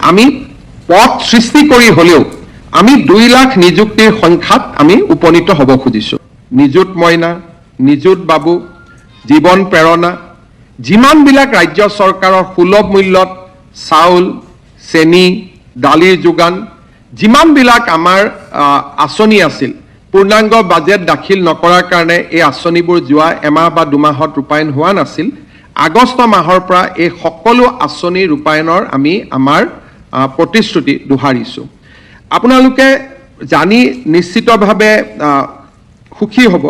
আমি পথ সৃষ্টি কৰি হলেও আমি 2 লাখ নিযুক্তিৰ সংখ্যাত আমি উপনীত হ'ব খুজিছো নিযুত মইনা নিযুত বাবু জীৱন প্ৰেৰণা যিমানবিলাক ৰাজ্য চৰকাৰৰ সুলভ মূল্যত চাউল চেনি দালিৰ যোগান যিমানবিলাক আমাৰ আঁচনি আছিল পূৰ্ণাংগ বাজেট দাখিল নকৰাৰ কাৰণে এই আঁচনিবোৰ যোৱা এমাহ বা 2 মাহত ৰূপায়ণ হোৱা নাছিল আগষ্ট মাহৰ পৰা এই সকলো আঁচনি ৰূপায়ণৰ আমি আমাৰ প্ৰতিশ্ৰুতি দোহাৰিছো আপোনালোকে জানি নিশ্চিতভাৱে সুখী হ'ব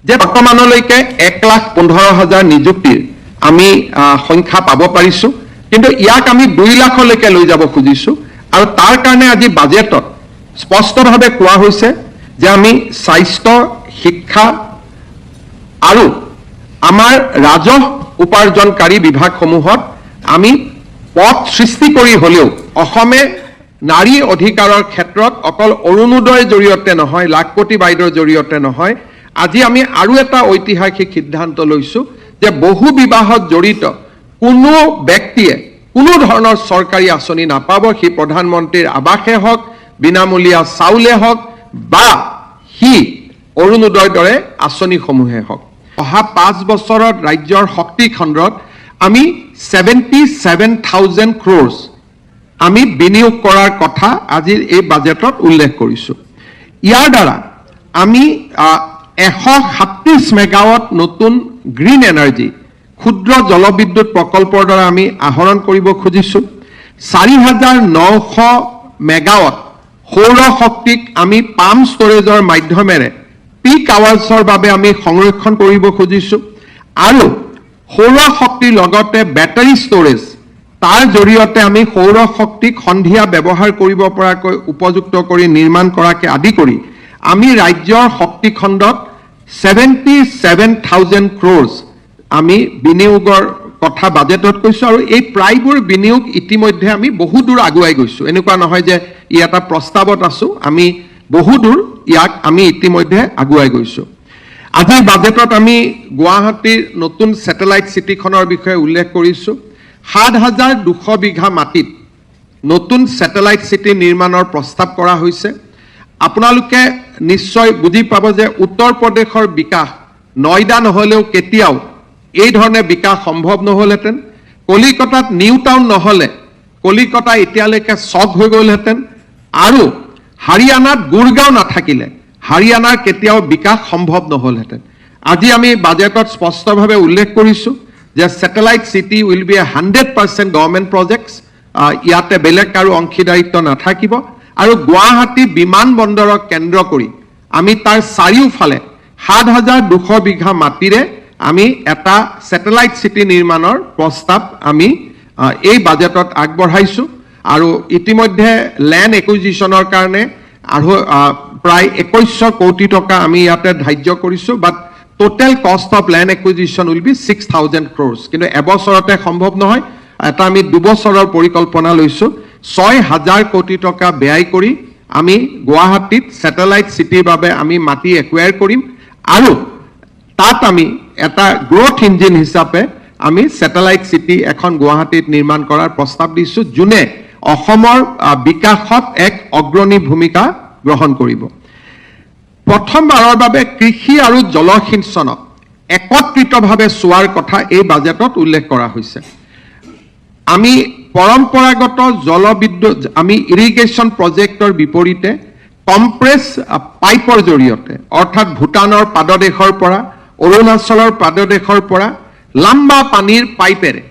যে বৰ্তমানলৈকে 1,15,000 নিযুক্তিৰ আমি সংখ্যা পাব পাৰিছো কিন্তু ইয়াক আমি 2 লাখলৈকে লৈ যাব খুজিছো আৰু তাৰ কাৰণে আজি বাজেটত স্পষ্টভাৱে কোৱা হৈছে যে আমি স্বাস্থ্য শিক্ষা আৰু আমাৰ ৰাজহ উপাৰ্জনকাৰী বিভাগসমূহত আমি পথ সৃষ্টি কৰি হলেও অসমে নাৰী অধিকাৰৰ ক্ষেত্ৰত অকল অৰুণোদয়ৰ জৰিয়তে নহয় লাখপতি বাইদেউৰ জৰিয়তে নহয় আজি আমি আৰু এটা ঐতিহাসিক সিদ্ধান্ত লৈছো যে বহু বিবাহত জড়িত কোনো ব্যক্তিয়ে কোনো ধৰণৰ চৰকাৰী আঁচনি নাপাব সি প্ৰধানমন্ত্ৰীৰ আৱাসে হওক বিনামূলীয়া চাউলে হওক বা সি অৰুণোদয়ৰ দৰে আঁচনিসমূহে হওক অহা 5 বছৰত ৰাজ্যৰ শক্তি খণ্ডত আমি 77,000 crores আমি বিনিয়োগ কৰাৰ কথা আজিৰ এই বাজেটত উল্লেখ কৰিছো ইয়াৰ দ্বাৰা আমি 137 মেগাৱাট নতুন গ্ৰীণ এনাৰ্জি ক্ষুদ্ৰ জলবিদ্যুৎ প্ৰকল্পৰ দ্বাৰা আমি আহৰণ কৰিব খুজিছো 4,900 মেগাৱাট সৌৰ শক্তিক আমি পাম্প ষ্টৰেজৰ মাধ্যমেৰে পিক আৱাৰ্ছৰ বাবে আমি সংৰক্ষণ কৰিব খুজিছো আৰু সৌৰ শক্তিৰ লগতে বেটাৰী ষ্টৰেজ তাৰ জৰিয়তে আমি সৌৰ শক্তিক সন্ধিয়া ব্যৱহাৰ কৰিব পৰাকৈ উপযুক্ত কৰি নিৰ্মাণ কৰাকে আদি কৰি আমি ৰাজ্যৰ শক্তি খণ্ডত 77,000 crores আমি বিনিয়োগৰ কথা বাজেটত কৈছো আৰু এই প্ৰায়বোৰ বিনিয়োগ ইতিমধ্যে আমি বহু দূৰ আগুৱাই গৈছো এনেকুৱা নহয় যে ই এটা প্ৰস্তাৱত আছো আমি বহু দূৰ ইয়াক আমি ইতিমধ্যে আগুৱাই গৈছো আজিৰ বাজেটত আমি গুৱাহাটীৰ নতুন স্যাটেলাইট সিটিখনৰ বিষয়ে উল্লেখ কৰিছো 7,200 বিঘা মাটিত নতুন স্যাটেলাইট সিটি নিৰ্মাণৰ প্ৰস্তাৱ কৰা হৈছে আপোনালোকে নিশ্চয় বুজি পাব যে উত্তৰ প্ৰদেশৰ বিকাশ নয়ডা নহলেও কেতিয়াও এই ধৰণে বিকাশ সম্ভৱ নহলহেঁতেন কলিকতাত নিউ টাউন নহলে কলিকতা এতিয়ালৈকে চক হৈ গলহেঁতেন আৰু হাৰিয়ানাত গুৰগাঁও নাথাকিলে হাৰিয়ানাৰ কেতিয়াও বিকাশ সম্ভৱ নহলহেঁতেন আজি আমি বাজেটত স্পষ্টভাৱে উল্লেখ কৰিছো যে satellite city will be 100% government projects ইয়াতে বেলেগ আৰু অংশীদাৰিত্ব নাথাকিব আৰু গুৱাহাটী বিমানবন্দৰক কেন্দ্ৰ কৰি আমি তাৰ চাৰিওফালে 7,200 বিঘা মাটিৰে আমি এটা স্যাটেলাইট সিটি নিৰ্মাণৰ প্ৰস্তাৱ আমি এই বাজেটত আগবঢ়াইছো আৰু ইতিমধ্যে ল্যান্ড একুইজিশনৰ কাৰণে আৰু প্ৰায় 2100 কোটি টকা আমি ইয়াতে ধাৰ্য কৰিছো but total cost of land acquisition will be 6,000 crores কিন্তু এবছৰতে সম্ভৱ নহয় এটা আমি 2 বছৰৰ পৰিকল্পনা লৈছো 6,000 কোটি টকা ব্যয় কৰি আমি গুৱাহাটীত স্যাটেলাইট সিটিৰ বাবে আমি মাটি একুৱায়াৰ কৰিম আৰু তাত আমি এটা গ্ৰোথ ইঞ্জিন হিচাপে আমি স্যাটেলাইট সিটি এখন গুৱাহাটীত নিৰ্মাণ কৰাৰ প্ৰস্তাৱ দিছো যোনে অসমৰ বিকাশত এক অগ্ৰণী ভূমিকা গ্ৰহণ কৰিব প্ৰথমবাৰৰ বাবে কৃষি আৰু জলসিঞ্চনক একত্ৰিতভাৱে চোৱাৰ কথা এই বাজেটত উল্লেখ কৰা হৈছে আমি পৰম্পৰাগত জলবিদ্যুৎ আমি ইৰিগেশ্যন প্ৰজেক্টৰ বিপৰীতে কম্প্ৰেছ পাইপৰ জৰিয়তে অৰ্থাৎ ভূটানৰ পাদদেশৰ পৰা অৰুণাচলৰ পাদদেশৰ পৰা লম্বা পানীৰ পাইপেৰে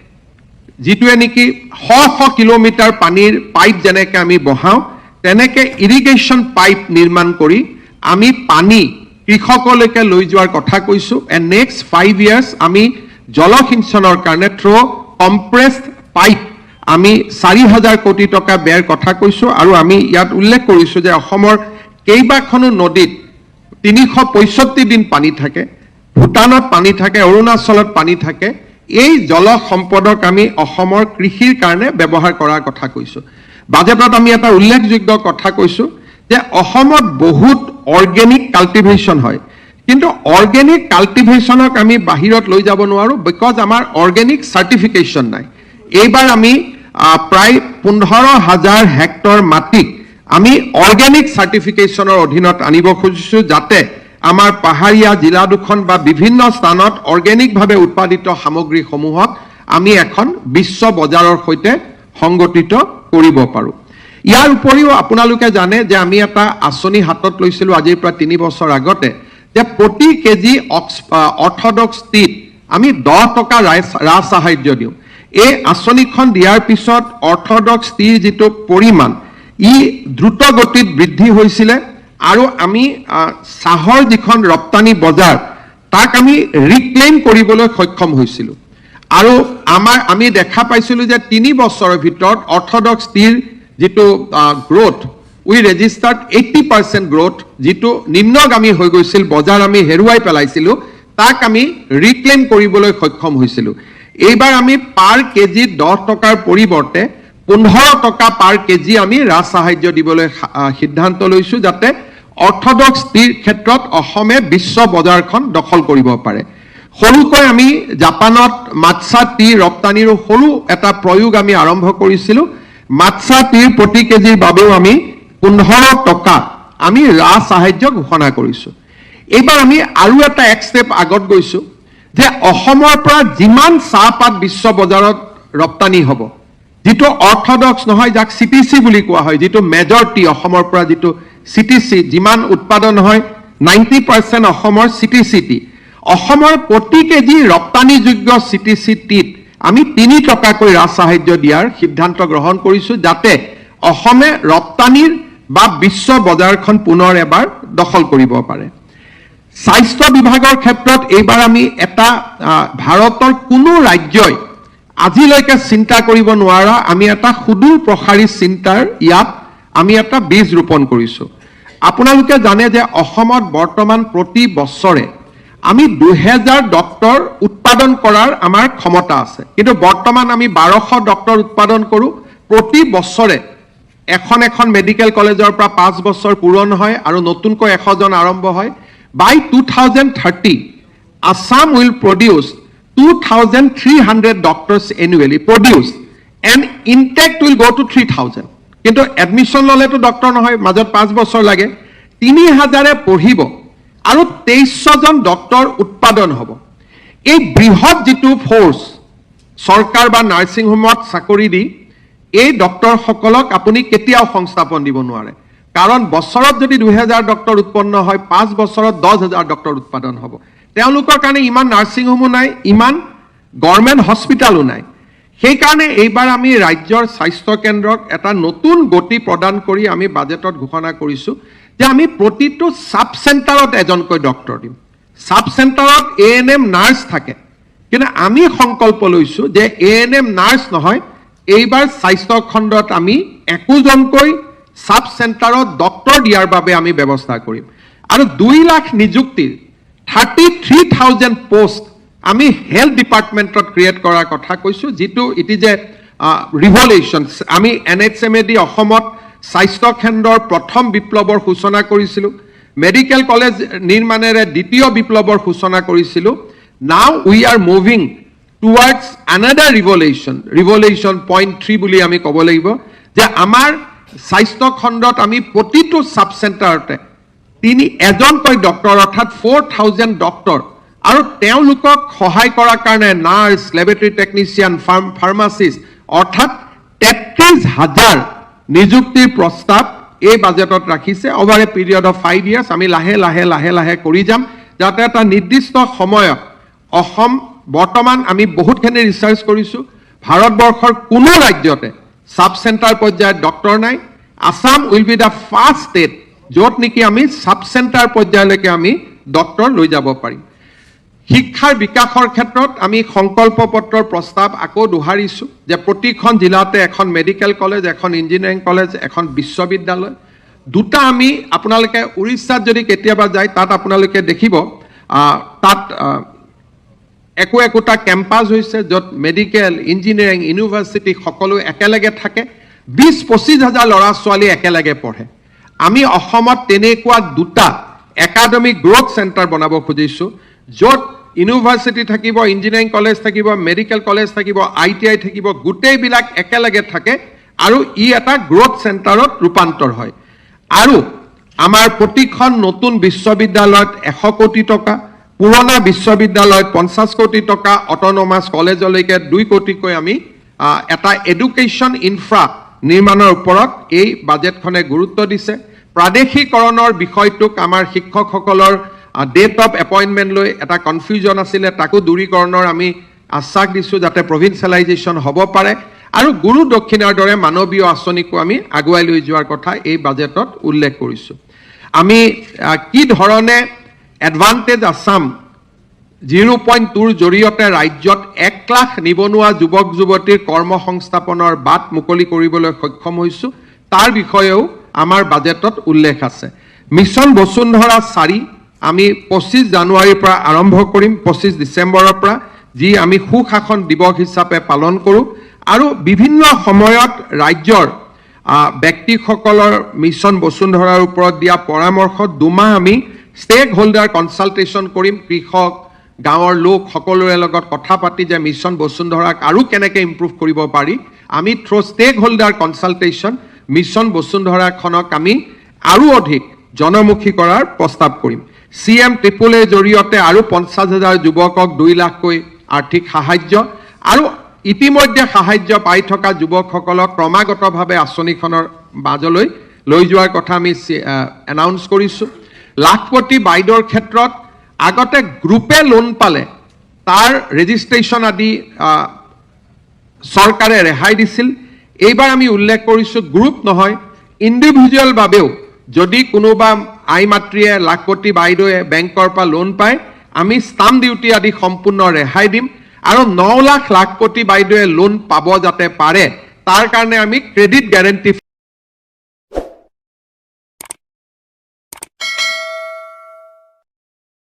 যিটোৱে নেকি 100 কিলোমিটাৰ পানীৰ পাইপ যেনেকৈ আমি বহাওঁ তেনেকৈ ইৰিগেশ্যন পাইপ নিৰ্মাণ কৰি আমি পানী কৃষকলৈকে লৈ যোৱাৰ কথা কৈছো এণ্ড নেক্সট 5 ইয়াৰ্ছ আমি জলসিঞ্চনৰ কাৰণে থ্ৰু কম্প্ৰেছড পাইপ আমি 4,000 কোটি টকা ব্যয়ৰ কথা কৈছো আৰু আমি ইয়াত উল্লেখ কৰিছো যে অসমৰ কেইবাখনো নদীত 365 দিন পানী থাকে ভূটানত পানী থাকে অৰুণাচলত পানী থাকে এই জল সম্পদক আমি অসমৰ কৃষিৰ কাৰণে ব্যৱহাৰ কৰাৰ কথা কৈছো বাজেটত আমি এটা উল্লেখযোগ্য কথা কৈছো যে অসমত বহুত অৰ্গেনিক কাল্টিভেশ্যন হয় কিন্তু অৰ্গেনিক কাল্টিভেশ্যনক আমি বাহিৰত লৈ যাব নোৱাৰো বিকজ আমাৰ অৰ্গেনিক সাৰ্টিফিকেশন নাই এইবাৰ আমি প্ৰায় 15,000 হেক্টৰ মাটিক আমি অৰ্গেনিক চাৰ্টিফিকেশ্যনৰ অধীনত আনিব খুজিছোঁ, যাতে আমাৰ পাহাৰীয়া জিলা দুখন বা বিভিন্ন স্থানত অৰ্গেনিকভাৱে উৎপাদিত সামগ্ৰীসমূহক আমি এখন বিশ্ব বজাৰৰ সৈতে সংগঠিত কৰিব পাৰোঁ। ইয়াৰ উপৰিও আপোনালোকে জানে যে আমি এটা আঁচনি হাতত লৈছিলোঁ আজিৰ পৰা 3 বছৰ আগতে, যে প্ৰতি কেজি অৰ্থডক্স টিত আমি 10 টকা ৰাজ সাহায্য দিওঁ। এই আঁচনিখন দিয়াৰ পিছত অৰ্থডক্স টিৰ যিটো পৰিমাণ ই দ্ৰুত গতিত বৃদ্ধি হৈছিলে, আৰু আমি চাহৰ যিখন ৰপ্তানি বজাৰ তাক আমি ৰিক্লেইম কৰিবলৈ সক্ষম হৈছিলোঁ। আৰু আমি দেখা পাইছিলোঁ যে 3 বছৰৰ ভিতৰত অৰ্থডক্স টিৰ যিটো গ্ৰোথ, উই ৰেজিষ্টাৰ্ড 80% গ্ৰোথ, যিটো নিম্নগামী হৈ গৈছিল, বজাৰ আমি হেৰুৱাই পেলাইছিলোঁ, তাক আমি ৰিক্লেইম কৰিবলৈ সক্ষম হৈছিলোঁ। এইবাৰ আমি পাৰ কেজি 10 টকাৰ পৰিৱৰ্তে 15 টকা পাৰ কেজি আমি ৰাজ সাহায্য দিবলৈ সিদ্ধান্ত লৈছোঁ, যাতে অৰ্থডক্স টিৰ ক্ষেত্ৰত অসমে বিশ্ব বজাৰখন দখল কৰিব পাৰে। সৰুকৈ আমি জাপানত মাট্চা টি ৰপ্তানিৰো সৰু এটা প্ৰয়োগ আমি আৰম্ভ কৰিছিলোঁ। মাট্চা টিৰ প্ৰতি কেজিৰ বাবেও আমি 15 টকা আমি ৰাজ সাহায্য ঘোষণা কৰিছোঁ। এইবাৰ আমি আৰু এটা এক ষ্টেপ আগত গৈছোঁ, যে অসমৰ পৰা যিমান চাহপাত বিশ্ব বজাৰত ৰপ্তানি হ'ব, যিটো অৰ্থডক্স নহয়, যাক CTC বুলি কোৱা হয়, যিটো মেজৰিটি অসমৰ পৰা যিটো CTC যিমান উৎপাদন হয় 90% অসমৰ CTC টি, অসমৰ প্ৰতি কেজি ৰপ্তানিযোগ্য CTC টিত আমি 3 টকাকৈ ৰাজ সাহায্য দিয়াৰ সিদ্ধান্ত গ্ৰহণ কৰিছোঁ, যাতে অসমে ৰপ্তানিৰ বা বিশ্ব বজাৰখন পুনৰ এবাৰ দখল কৰিব পাৰে। স্বাস্থ্য বিভাগৰ ক্ষেত্ৰত এইবাৰ আমি এটা ভাৰতৰ কোনো ৰাজ্যই আজিলৈকে চিন্তা কৰিব নোৱাৰা আমি এটা সুদূৰ প্ৰসাৰী চিন্তাৰ ইয়াত আমি এটা বীজ ৰোপণ কৰিছোঁ। আপোনালোকে জানে যে অসমত বৰ্তমান প্ৰতি বছৰে আমি 2000 ডক্টৰ উৎপাদন কৰাৰ আমাৰ ক্ষমতা আছে, কিন্তু বৰ্তমান আমি 1200 ডক্টৰ উৎপাদন কৰোঁ। প্ৰতি বছৰে এখন মেডিকেল কলেজৰ পৰা 5 বছৰ পূৰণ হয় আৰু নতুনকৈ 100 জন আৰম্ভ হয়। By 2030, Assam will produce 2,300 doctors annually produced, and intake will go to 3,000. কিন্তু এডমিশ্যন ল'লেতো ডক্টৰ নহয়, মাজত 5 বছৰ লাগে। 3,000 পঢ়িব আৰু 2300 জন ডক্টৰ উৎপাদন হ'ব। এই বৃহৎ যিটো ফ'ৰ্চ চৰকাৰ বা নাৰ্ছিং হোমত চাকৰি দি এই ডক্টৰসকলক আপুনি কেতিয়াও সংস্থাপন দিব নোৱাৰে, কাৰণ বছৰত যদি 2000 ডক্টৰ উৎপন্ন হয়, 5 বছৰত 10,000 ডক্টৰ উৎপাদন হ'ব। তেওঁলোকৰ কাৰণে ইমান নাৰ্ছিং হোমো নাই, ইমান গভৰ্ণমেণ্ট হস্পিটালো নাই। সেইকাৰণে এইবাৰ আমি ৰাজ্যৰ স্বাস্থ্য কেন্দ্ৰক এটা নতুন গতি প্ৰদান কৰি আমি বাজেটত ঘোষণা কৰিছোঁ যে আমি প্ৰতিটো চাব চেণ্টাৰত এজনকৈ ডক্টৰ দিম। চাব চেণ্টাৰত ANM নাৰ্ছ থাকে, কিন্তু আমি সংকল্প লৈছোঁ যে ANM নাৰ্ছ নহয়, এইবাৰ স্বাস্থ্য খণ্ডত আমি 21জনকৈ চাব চেণ্টাৰত ডক্টৰ দিয়াৰ বাবে আমি ব্যৱস্থা কৰিম। আৰু 2 লাখ নিযুক্তিৰ 33,000 পোষ্ট আমি হেল্থ ডিপাৰ্টমেণ্টত ক্ৰিয়েট কৰাৰ কথা কৈছোঁ, যিটো ইট ইজ এ ৰিভলিউশ্যন। আমি NHMA অসমত স্বাস্থ্য কেন্দ্ৰৰ প্ৰথম বিপ্লৱৰ সূচনা কৰিছিলোঁ, মেডিকেল কলেজ নিৰ্মাণেৰে দ্বিতীয় বিপ্লৱৰ সূচনা কৰিছিলোঁ। Now we are moving towards another revolution point 3 বুলি আমি ক'ব লাগিব, যে আমাৰ স্বাস্থ্য খণ্ডত আমি প্ৰতিটো চাব চেণ্টাৰতে এজনকৈ ডক্টৰ অৰ্থাৎ 4,000 ডক্টৰ, আৰু তেওঁলোকক সহায় কৰাৰ কাৰণে নাৰ্ছ, লেবৰেটৰী টেকনিচিয়ান, ফাৰ্মাচিষ্ট, অৰ্থাৎ 33,000 নিযুক্তিৰ প্ৰস্তাৱ এই বাজেটত ৰাখিছে। Over A period of 5 years আমি লাহে লাহে কৰি যাম, যাতে এটা নিৰ্দিষ্ট সময়ত অসম, বৰ্তমান আমি বহুতখিনি ৰিচাৰ্চ কৰিছোঁ, ভাৰতবৰ্ষৰ কোনো ৰাজ্যতে চাব চেণ্টাৰ পৰ্যায়ত ডক্টৰ নাই। Assam will be the first state য'ত নেকি আমি চাব চেণ্টাৰ পৰ্যায়লৈকে আমি ডক্টৰ লৈ যাব পাৰিম। শিক্ষাৰ বিকাশৰ ক্ষেত্ৰত আমি সংকল্প পত্ৰৰ প্ৰস্তাৱ আকৌ দোহাৰিছোঁ যে প্ৰতিখন জিলাতে এখন মেডিকেল কলেজ, এখন ইঞ্জিনিয়াৰিং কলেজ, এখন বিশ্ববিদ্যালয়, 2টা আমি, আপোনালোকে উৰিষ্যাত যদি কেতিয়াবা যায় তাত আপোনালোকে দেখিব তাত একোটা কেম্পাছ হৈছে য'ত মেডিকেল, ইঞ্জিনিয়াৰিং, ইউনিভাৰ্চিটি সকলো একেলগে থাকে, 20-25 হাজাৰ ল'ৰা ছোৱালী একেলগে পঢ়ে। আমি অসমত তেনেকুৱা 2টা একাডেমিক গ্ৰোথ চেণ্টাৰ বনাব খুজিছোঁ, য'ত ইউনিভাৰ্চিটি থাকিব, ইঞ্জিনিয়াৰিং কলেজ থাকিব, মেডিকেল কলেজ থাকিব, ITI থাকিব, গোটেইবিলাক একেলগে থাকে আৰু ই এটা গ্ৰোথ চেণ্টাৰত ৰূপান্তৰ হয়। আৰু আমাৰ প্ৰতিখন নতুন বিশ্ববিদ্যালয়ত 100 কোটি টকা, পুৰণা বিশ্ববিদ্যালয়ত 50 কোটি টকা, অট'নমাছ কলেজলৈকে 2 কোটিকৈ আমি এটা এডুকেশ্যন ইনফ্ৰা নিৰ্মাণৰ ওপৰত এই বাজেটখনে গুৰুত্ব দিছে। প্ৰাদেশিকৰণৰ বিষয়টোক আমাৰ শিক্ষকসকলৰ ডেট অফ এপইণ্টমেণ্ট লৈ এটা কনফিউজন আছিলে, তাকো দূৰীকৰণৰ আমি আশ্বাস দিছোঁ যাতে প্ৰভিন্সিয়েলাইজেশ্যন হ'ব পাৰে। আৰু গুৰু দক্ষিণাৰ দৰে মানৱীয় আঁচনিকো আমি আগুৱাই লৈ যোৱাৰ কথা এই বাজেটত উল্লেখ কৰিছোঁ। আমি কি ধৰণে এডভান্টেজ আছাম 0.2ৰ জৰিয়তে ৰাজ্যত 1 লাখ নিবনুৱা যুৱক যুৱতীৰ কৰ্মসংস্থাপনৰ বাট মুকলি কৰিবলৈ সক্ষম হৈছোঁ তাৰ বিষয়েও আমাৰ বাজেটত উল্লেখ আছে। মিছন বসুন্ধৰা 4 আমি 25 জানুৱাৰীৰ পৰা আৰম্ভ কৰিম, 25 ডিচেম্বৰৰ পৰা, যি আমি সুশাসন দিৱস হিচাপে পালন কৰোঁ। আৰু বিভিন্ন সময়ত ৰাজ্যৰ ব্যক্তিসকলৰ মিছন বসুন্ধৰাৰ ওপৰত দিয়া পৰামৰ্শত 2 মাহ আমি ষ্টেক হোল্ডাৰ কনচালটেশ্যন কৰিম। কৃষক, গাঁৱৰ লোক সকলোৰে লগত কথা পাতি যে মিছন বসুন্ধৰাক আৰু কেনেকৈ ইম্প্ৰুভ কৰিব পাৰি, আমি through stakeholder consultation mission বসুন্ধৰাখনক আমি আৰু অধিক জনমুখী কৰাৰ প্ৰস্তাৱ কৰিম। CM AAA জৰিয়তে আৰু 50,000 যুৱকক 2 লাখকৈ আৰ্থিক সাহায্য, আৰু ইতিমধ্যে সাহায্য পাই থকা যুৱকসকলক ক্ৰমাগতভাৱে আঁচনিখনৰ মাজলৈ লৈ যোৱাৰ কথা আমি এনাউন্স কৰিছোঁ। লাখপতি বাইদেউৰ ক্ষেত্ৰত আগতে গ্ৰুপে লোন পালে তাৰ ৰেজিষ্ট্ৰেশ্যন আদি চৰকাৰে ৰেহাই দিছিল। এইবাৰ আমি উল্লেখ কৰিছোঁ গ্ৰুপ নহয়, ইণ্ডিভিজুৱেল বাবেও যদি কোনোবা আই মাতৃয়ে লাখপতি বাইদেৱে বেংকৰ পৰা লোন পায়, আমি ষ্টাম্প ডিউটি আদি সম্পূৰ্ণ ৰেহাই দিম। আৰু 9 লাখ লাখপতি বাইদেৱে লোন পাব যাতে পাৰে তাৰ কাৰণে আমি ক্ৰেডিট গ্যাৰেণ্টি